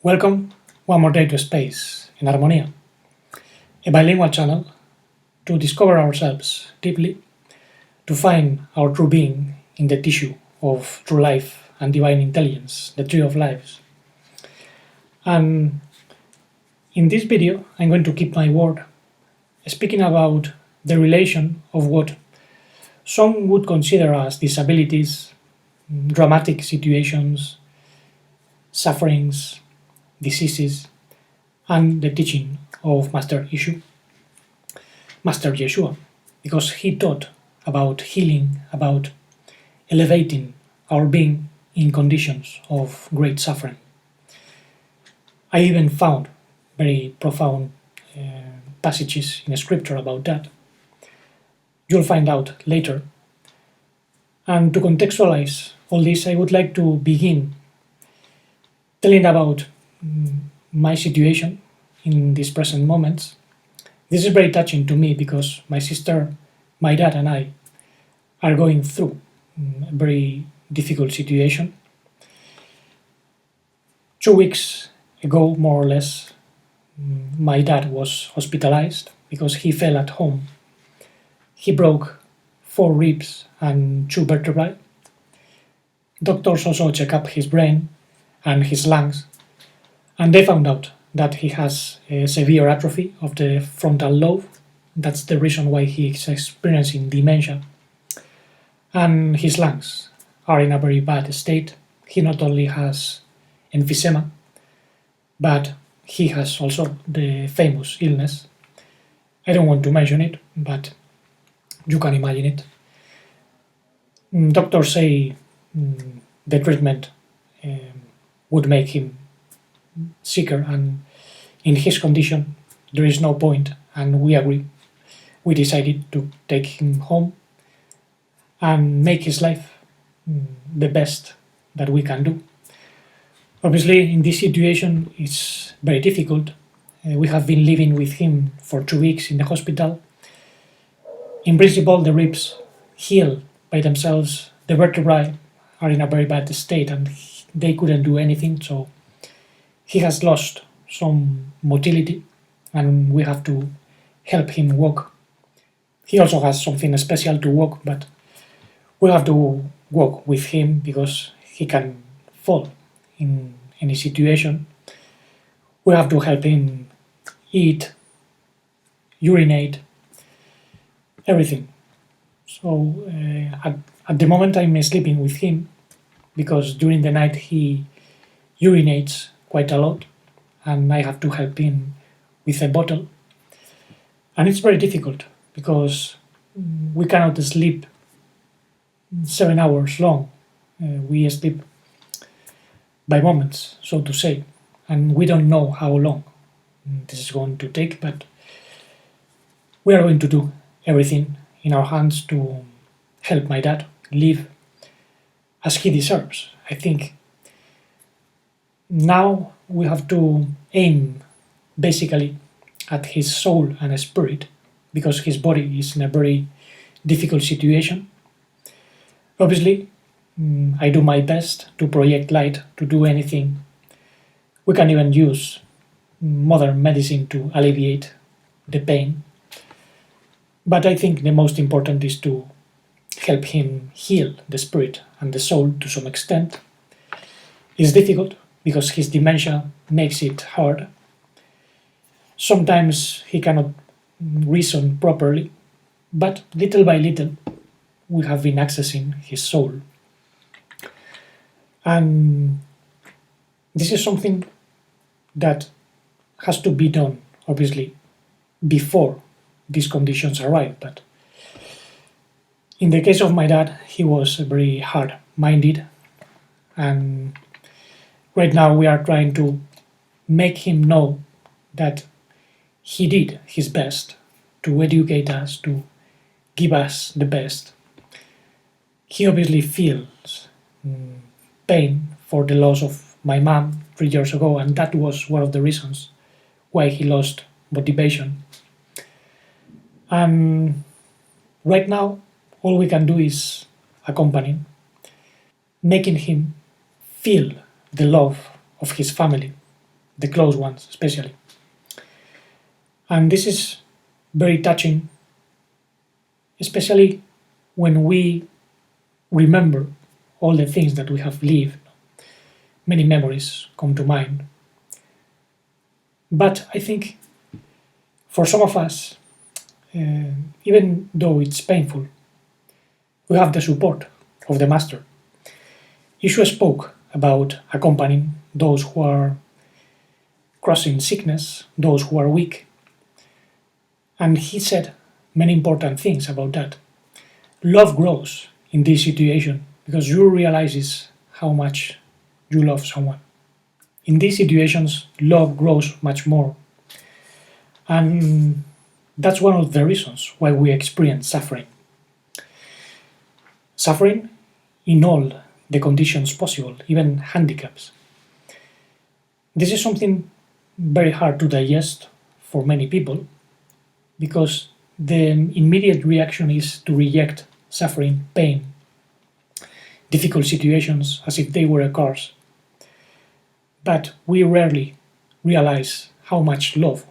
Welcome one more day to Space in Armonía, a bilingual channel to discover ourselves deeply, to find our true being in the tissue of true life and divine intelligence, the tree of lives. And in this video, I'm going to keep my word, speaking about the relation of what some would consider as disabilities, dramatic situations, sufferings, diseases, and the teaching of Master Yeshua, because he taught about healing, about elevating our being in conditions of great suffering. I even found very profound passages in scripture about that. You'll find out later. And to contextualize all this, I would like to begin telling about my situation in these present moments. This is very touching to me because my sister, my dad, and I are going through a very difficult situation. 2 weeks ago, more or less, my dad was hospitalized because he fell at home. He broke 4 ribs and 2 vertebrae. Doctors also check up his brain and his lungs, and they found out that he has a severe atrophy of the frontal lobe. That's the reason why he is experiencing dementia. And his lungs are in a very bad state. He not only has emphysema, but he has also the famous illness. I don't want to mention it, but you can imagine it. Doctors say the treatment would make him sicker, and in his condition there is no point, and we agree. We decided to take him home and make his life the best that we can do. Obviously, in this situation it's very difficult. We have been living with him for 2 weeks in the hospital. In principle, the ribs heal by themselves. The vertebrae are in a very bad state and they couldn't do anything, so he has lost some motility and we have to help him walk. He also has something special to walk, but we have to walk with him because he can fall in any situation. We have to help him eat, urinate, everything. So at the moment I'm sleeping with him because during the night he urinates quite a lot and I have to help him with a bottle. And it's very difficult because we cannot sleep 7 hours long. We sleep by moments, so to say, and we don't know how long this is going to take, but we are going to do everything in our hands to help my dad live as he deserves. I think now we have to aim basically at his soul and spirit because his body is in a very difficult situation. Obviously, I do my best to project light, to do anything. We can even use modern medicine to alleviate the pain. But I think the most important is to help him heal the spirit and the soul to some extent. It's difficult because his dementia makes it hard. Sometimes he cannot reason properly, but little by little we have been accessing his soul. And this is something that has to be done, obviously, before these conditions arrive. But in the case of my dad, he was very hard-minded, and right now we are trying to make him know that he did his best to educate us, to give us the best. He obviously feels pain for the loss of my mom 3 years ago, and that was one of the reasons why he lost motivation. And right now, all we can do is accompany, making him feel the love of his family, the close ones especially. And this is very touching, especially when we remember all the things that we have lived. Many memories come to mind. But I think for some of us, even though it's painful, we have the support of the Master. Yeshua spoke about accompanying those who are crossing sickness, those who are weak, and he said many important things about that. Love grows in this situation because you realize how much you love someone. In these situations, love grows much more. And that's one of the reasons why we experience suffering. Suffering in all the conditions possible, even handicaps. This is something very hard to digest for many people because the immediate reaction is to reject suffering, pain, difficult situations as if they were a curse. But we rarely realize how much love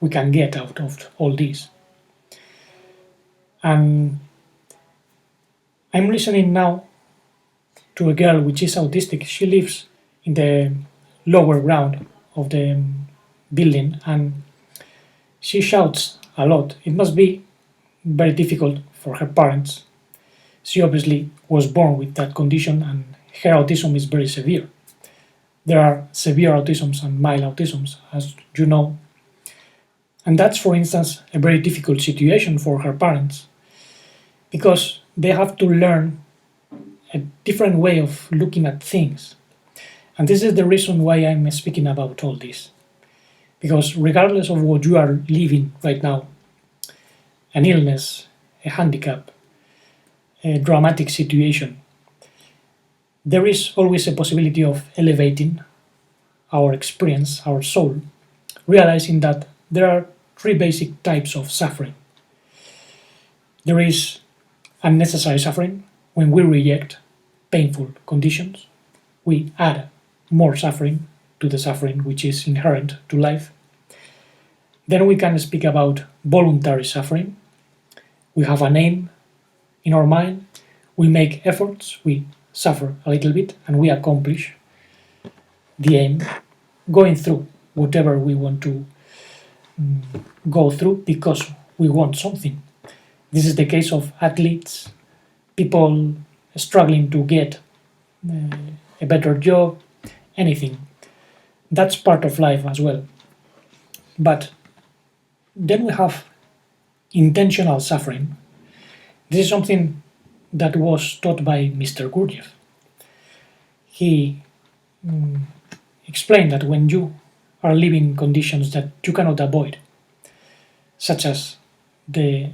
we can get out of all this. And I'm listening now to a girl which is autistic. She lives in the lower ground of the building and she shouts a lot. It must be very difficult for her parents. She obviously was born with that condition and her autism is very severe. There are severe autisms and mild autisms, as you know. And that's, for instance, a very difficult situation for her parents because they have to learn a different way of looking at things. And this is the reason why I'm speaking about all this. Because regardless of what you are living right now, an illness, a handicap, a dramatic situation, there is always a possibility of elevating our experience, our soul, realizing that there are three basic types of suffering. There is unnecessary suffering when we reject painful conditions. We add more suffering to the suffering which is inherent to life. Then we can speak about voluntary suffering. We have an aim in our mind, we make efforts, we suffer a little bit, and we accomplish the aim, going through whatever we want to go through because we want something. This is the case of athletes, people struggling to get a better job, anything. That's part of life as well. But then we have intentional suffering. This is something that was taught by Mr. Gurdjieff. He explained that when you are living conditions that you cannot avoid, such as the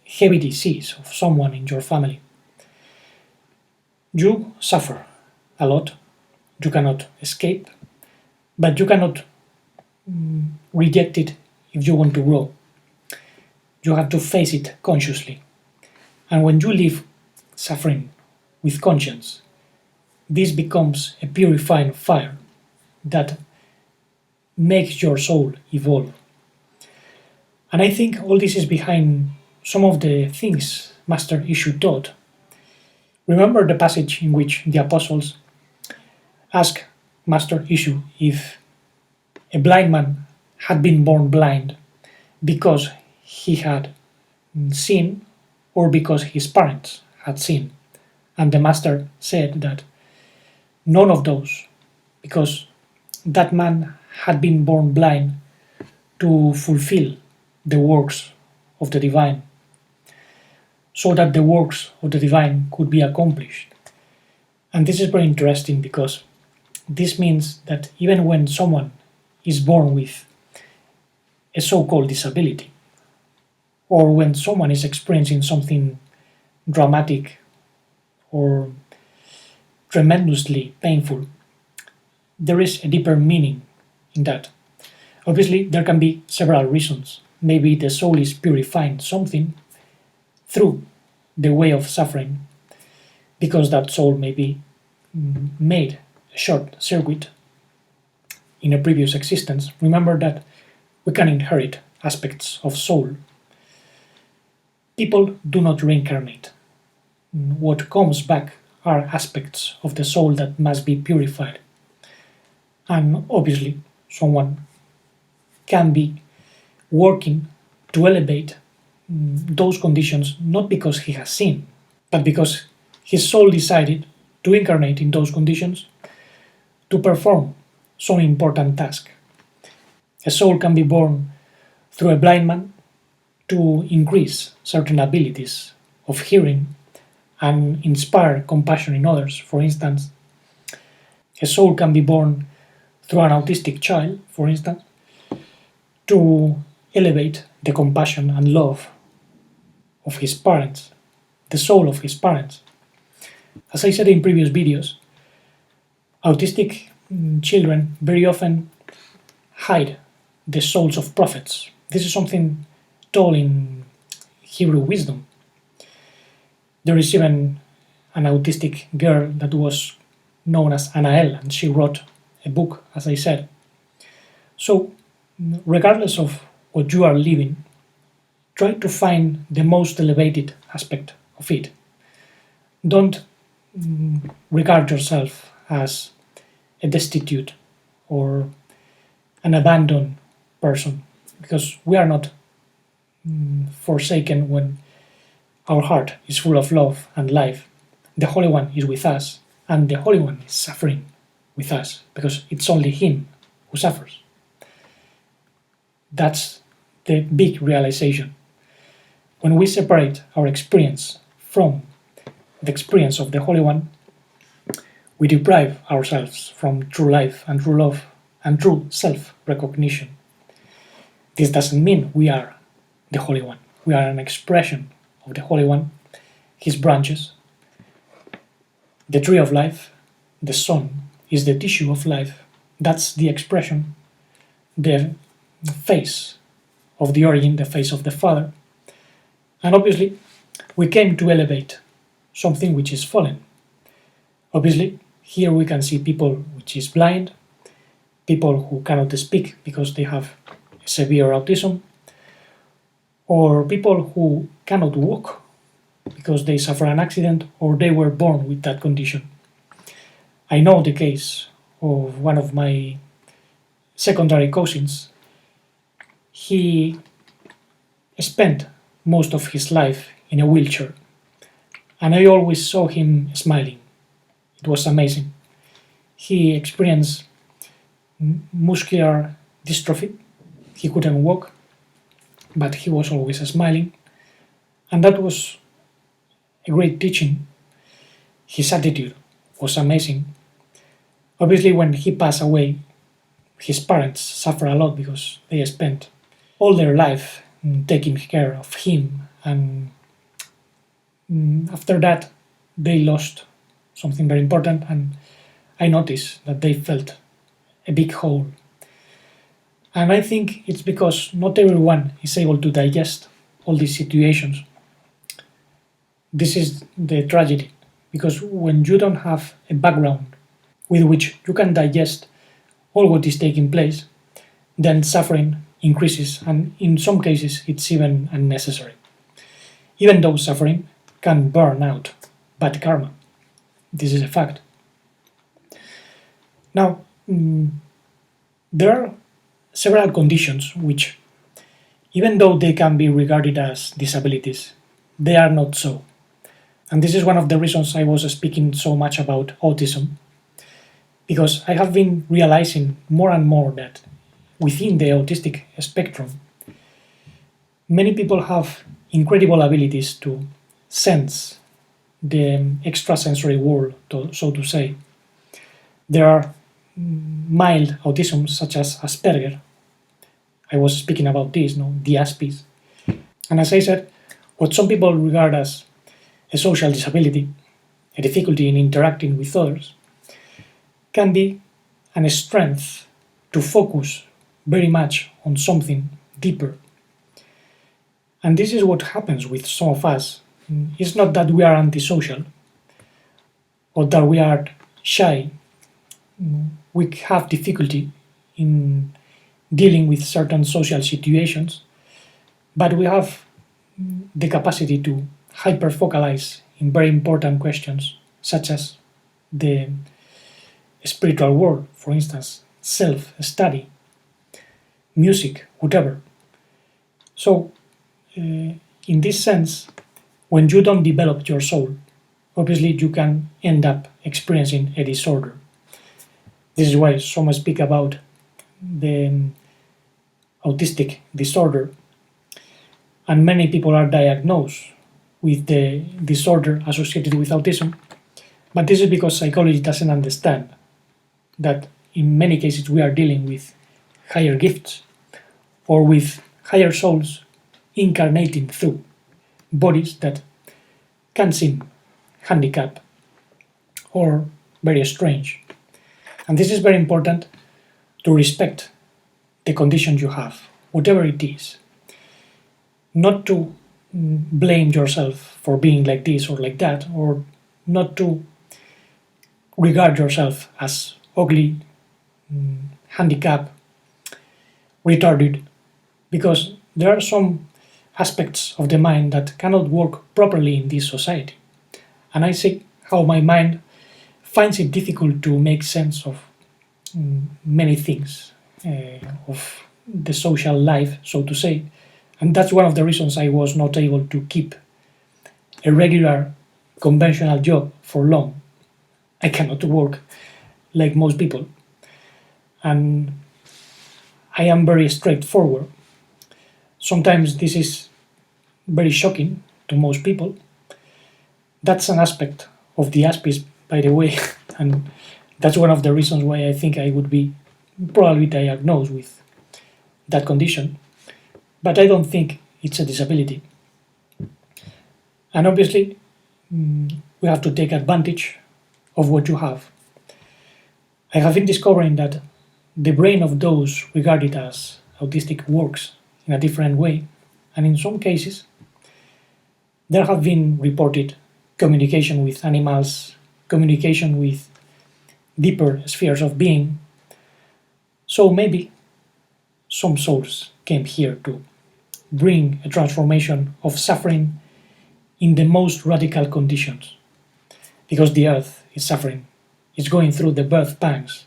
heavy disease of someone in your family, you suffer a lot, you cannot escape, but you cannot reject it if you want to grow. You have to face it consciously. And when you live suffering with conscience, this becomes a purifying fire that makes your soul evolve. And I think all this is behind some of the things Master Yeshu taught. Remember the passage in which the apostles asked Master Yeshu if a blind man had been born blind because he had sinned or because his parents had sinned. And the Master said that none of those, because that man had been born blind to fulfill the works of the divine, so that the works of the divine could be accomplished. And this is very interesting because this means that even when someone is born with a so-called disability, or when someone is experiencing something dramatic or tremendously painful, there is a deeper meaning in that. Obviously, there can be several reasons. Maybe the soul is purifying something through the way of suffering, because that soul maybe made a short circuit in a previous existence, remember that we can inherit aspects of soul. People do not reincarnate. What comes back are aspects of the soul that must be purified. And obviously, someone can be working to elevate those conditions not because he has sinned, but because his soul decided to incarnate in those conditions to perform some important task. A soul can be born through a blind man to increase certain abilities of hearing and inspire compassion in others, for instance. A soul can be born through an autistic child, for instance, to elevate the compassion and love of his parents, the soul of his parents. As I said in previous videos, autistic children very often hide the souls of prophets. This is something told in Hebrew wisdom. There is even an autistic girl that was known as Anael, and she wrote a book, as I said. So, regardless of what you are living, try to find the most elevated aspect of it. Don't regard yourself as a destitute or an abandoned person, because we are not forsaken when our heart is full of love and life. The Holy One is with us, and the Holy One is suffering with us, because it's only Him who suffers. That's the big realization. When we separate our experience from the experience of the Holy One, we deprive ourselves from true life and true love and true self-recognition. This doesn't mean we are the Holy One. We are an expression of the Holy One, His branches. The tree of life, the sun, is the tissue of life. That's the expression, the face of the origin, the face of the Father. And obviously, we came to elevate something which is fallen. Obviously, here we can see people which is blind, people who cannot speak because they have severe autism, or people who cannot walk because they suffer an accident or they were born with that condition. I know the case of one of my secondary cousins. He spent most of his life in a wheelchair, and I always saw him smiling. It was amazing. He experienced muscular dystrophy. He couldn't walk, but he was always smiling, and that was a great teaching. His attitude was amazing. Obviously, when he passed away, his parents suffered a lot because they spent all their life taking care of him, and after that they lost something very important, and I noticed that they felt a big hole. And I think it's because not everyone is able to digest all these situations. This is the tragedy, because when you don't have a background with which you can digest all what is taking place, then suffering increases, and in some cases it's even unnecessary. Even though suffering can burn out bad karma. This is a fact. Now, there are several conditions which, even though they can be regarded as disabilities, they are not so. And this is one of the reasons I was speaking so much about autism, because I have been realizing more and more that within the autistic spectrum, many people have incredible abilities to sense the extrasensory world, so to say. There are mild autisms such as Asperger. I was speaking about this, the Aspies. And as I said, what some people regard as a social disability, a difficulty in interacting with others, can be a strength to focus very much on something deeper. And this is what happens with some of us. It's not that we are antisocial or that we are shy. We have difficulty in dealing with certain social situations, but we have the capacity to hyperfocalize in very important questions, such as the spiritual world, for instance, self-study, music, whatever. So, in this sense, when you don't develop your soul, obviously you can end up experiencing a disorder. This is why some speak about the autistic disorder, and many people are diagnosed with the disorder associated with autism, but this is because psychology doesn't understand that in many cases we are dealing with higher gifts or with higher souls incarnating through bodies that can seem handicapped or very strange. And this is very important, to respect the condition you have, whatever it is. Not to blame yourself for being like this or like that, or not to regard yourself as ugly, handicapped, retarded, because there are some aspects of the mind that cannot work properly in this society. And I see how my mind finds it difficult to make sense of many things of the social life, so to say. And that's one of the reasons I was not able to keep a regular conventional job for long. I cannot work like most people. And I am very straightforward. Sometimes this is very shocking to most people. That's an aspect of the Aspis, by the way, and that's one of the reasons why I think I would be probably diagnosed with that condition. But I don't think it's a disability. And obviously, we have to take advantage of what you have. I have been discovering that the brain of those regarded as autistic works in a different way, and in some cases, there have been reported communication with animals, communication with deeper spheres of being. So maybe some souls came here to bring a transformation of suffering in the most radical conditions, because the earth is suffering, it's going through the birth pangs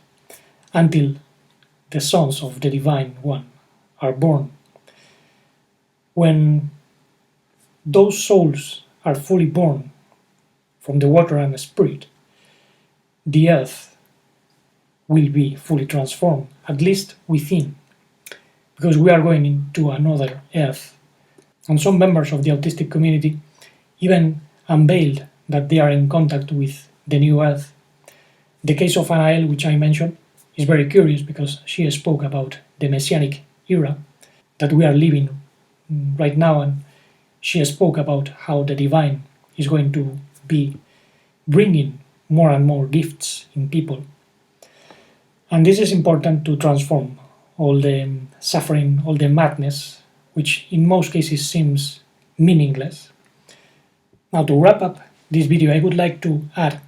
until the sons of the Divine One are born. When those souls are fully born from the water and the spirit, the earth will be fully transformed, at least within, because we are going into another earth. And some members of the autistic community even unveiled that they are in contact with the new earth. The case of Anael, which I mentioned, is very curious because she spoke about the Messianic era that we are living right now, and she spoke about how the divine is going to be bringing more and more gifts in people. And this is important to transform all the suffering, all the madness, which in most cases seems meaningless. Now, to wrap up this video, I would like to add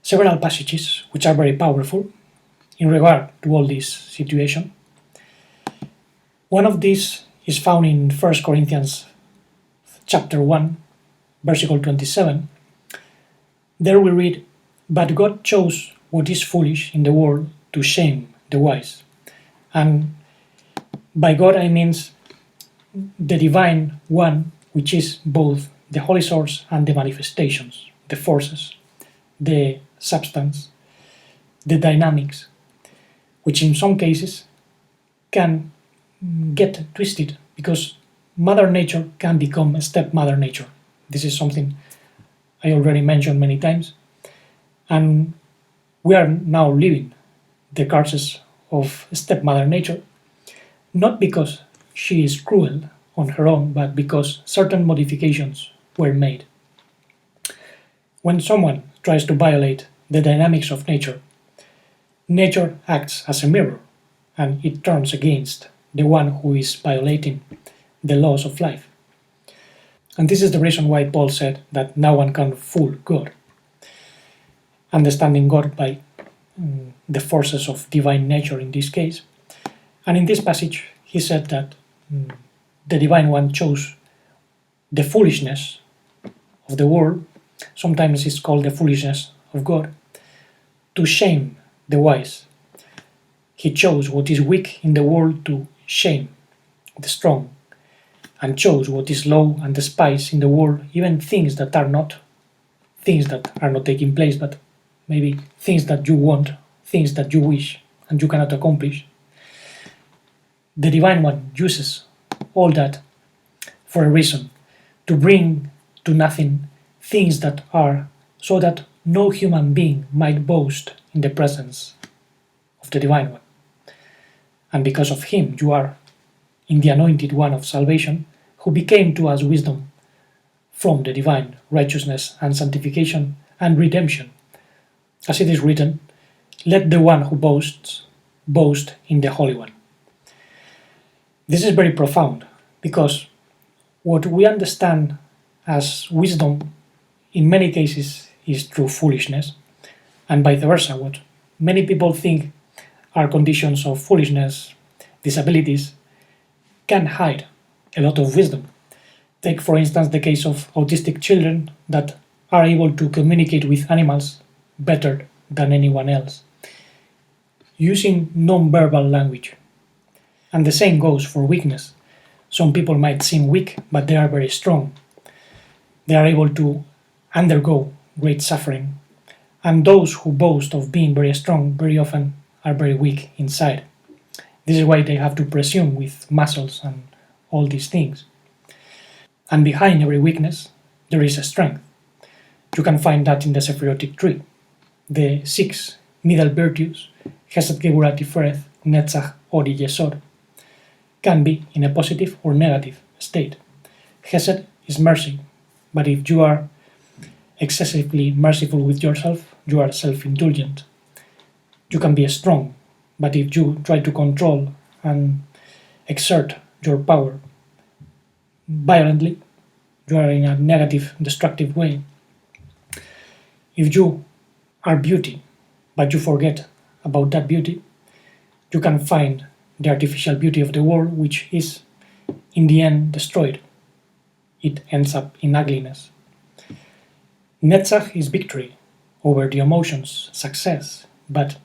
several passages which are very powerful in regard to all this situation. One of these is found in 1 Corinthians chapter 1, versicle 27. There we read, "But God chose what is foolish in the world to shame the wise." And by God I mean the Divine One, which is both the Holy Source and the manifestations, the forces, the substance, the dynamics, which in some cases can get twisted because Mother Nature can become a stepmother nature. This is something I already mentioned many times. And we are now living the curses of stepmother nature, not because she is cruel on her own, but because certain modifications were made. When someone tries to violate the dynamics of nature, nature acts as a mirror, and it turns against the one who is violating the laws of life. And this is the reason why Paul said that no one can fool God. Understanding God by the forces of divine nature in this case, And in this passage, he said that the Divine One chose the foolishness of the world, sometimes it's called the foolishness of God, to shame the wise. He chose what is weak in the world to shame the strong, and chose what is low and despised in the world, even things that are not taking place, but maybe things that you want, things that you wish, and you cannot accomplish. The Divine One uses all that for a reason, to bring to nothing things that are, so that no human being might boast in the presence of the Divine One. And because of him you are in the Anointed One of salvation, who became to us wisdom from the divine righteousness and sanctification and redemption. As it is written, let the one who boasts boast in the Holy One. This is very profound, because what we understand as wisdom in many cases is true foolishness, and vice versa. What many people think are conditions of foolishness, disabilities, can hide a lot of wisdom. Take, for instance, the case of autistic children that are able to communicate with animals better than anyone else, using non-verbal language. And the same goes for weakness. Some people might seem weak, but they are very strong. They are able to undergo great suffering. And those who boast of being very strong very often are very weak inside. This is why they have to presume with muscles and all these things. And behind every weakness, there is a strength. You can find that in the Sephirotic tree. The 6 middle virtues, Chesed, Geburah, Tiferet, Netzach, Ori, Yesod, can be in a positive or negative state. Chesed is mercy, but if you are excessively merciful with yourself, you are self-indulgent. You can be strong, but if you try to control and exert your power violently, you are in a negative, destructive way. If you are beauty, but you forget about that beauty, you can find the artificial beauty of the world, which is in the end destroyed. It ends up in ugliness. Netzach is victory over the emotions, success, but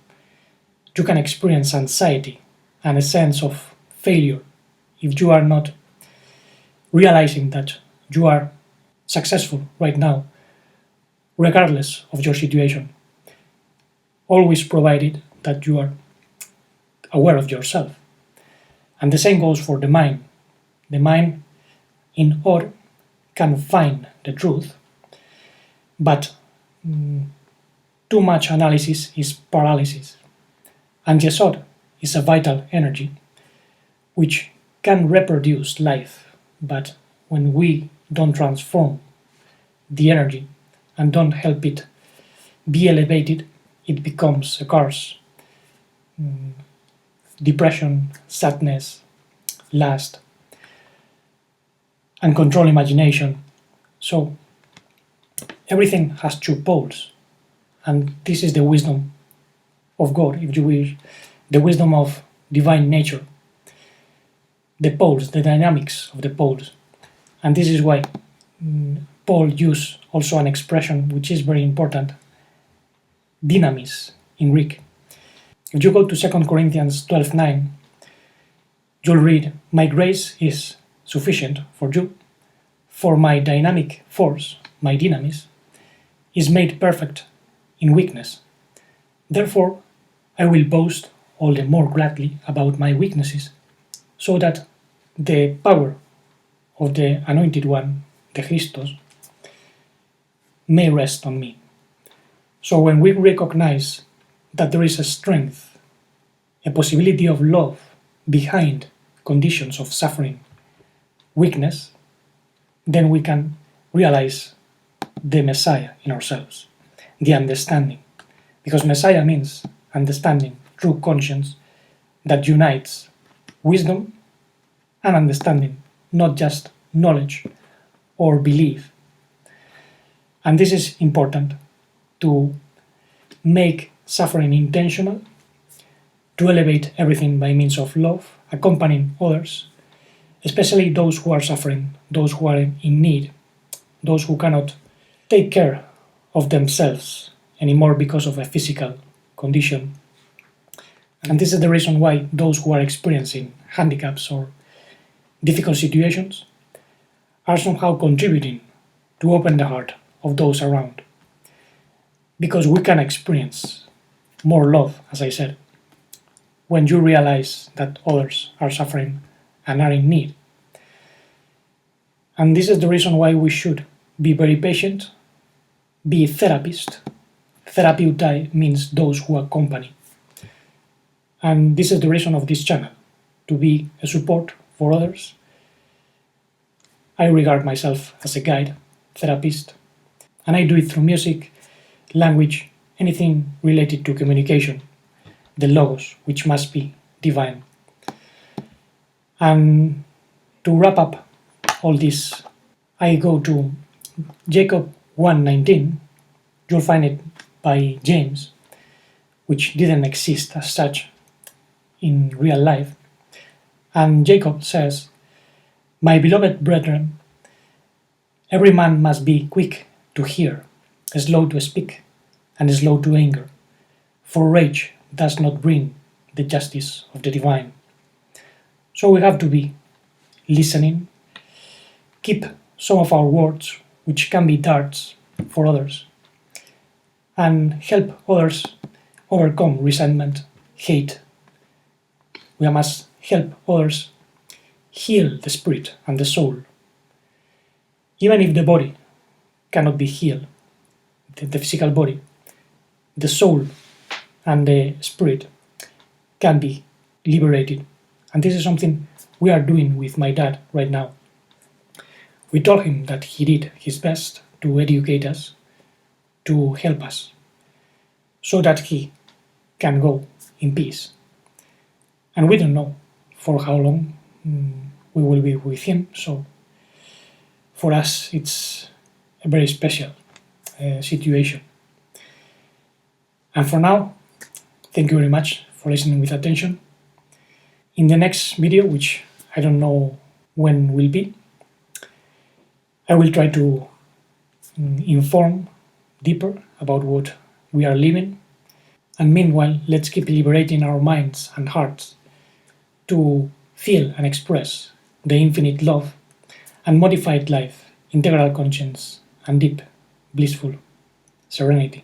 you can experience anxiety and a sense of failure if you are not realizing that you are successful right now, regardless of your situation, always provided that you are aware of yourself. And the same goes for the mind. The mind in Or can find the truth, but too much analysis is paralysis. And Yesod is a vital energy which can reproduce life, but when we don't transform the energy and don't help it be elevated, it becomes a curse. Depression, sadness, lust, uncontrolled imagination. So everything has two poles, and this is the wisdom of God, if you wish, the wisdom of divine nature, the poles, the dynamics of the poles. And this is why Paul used also an expression which is very important, dynamis in Greek. If you go to 2 Corinthians 12:9, you'll read, my grace is sufficient for you, for my dynamic force, my dynamis, is made perfect in weakness. Therefore, I will boast all the more gladly about my weaknesses, so that the power of the Anointed One, the Christos, may rest on me. So when we recognize that there is a strength, a possibility of love behind conditions of suffering, weakness, then we can realize the Messiah in ourselves, the understanding. Because Messiah means understanding, true conscience that unites wisdom and understanding, not just knowledge or belief. And this is important to make suffering intentional, to elevate everything by means of love, accompanying others, especially those who are suffering, those who are in need, those who cannot take care of themselves anymore because of a physical condition. And this is the reason why those who are experiencing handicaps or difficult situations are somehow contributing to open the heart of those around. Because we can experience more love, as I said, when you realize that others are suffering and are in need. And this is the reason why we should be very patient, be a therapist. Therapeutai means those who accompany. And this is the reason of this channel, to be a support for others. I regard myself as a guide, therapist, and I do it through music, language, anything related to communication, the logos, which must be divine. And to wrap up all this, I go to Jacob 1:19. You'll find it by James, which didn't exist as such in real life. And Jacob says, "My beloved brethren, every man must be quick to hear, slow to speak, and slow to anger, for rage does not bring the justice of the divine." So we have to be listening, keep some of our words, which can be darts for others, and help others overcome resentment, hate. We must help others heal the spirit and the soul. Even if the body cannot be healed, the physical body, the soul and the spirit can be liberated. And this is something we are doing with my dad right now. We told him that he did his best to educate us, to help us, so that he can go in peace. And we don't know for how long we will be with him, so for us it's a very special situation. And for now, thank you very much for listening with attention. In the next video, which I don't know when will be, I will try to inform deeper about what we are living. And meanwhile, let's keep liberating our minds and hearts to feel and express the infinite love and modified life, integral conscience, and deep, blissful serenity.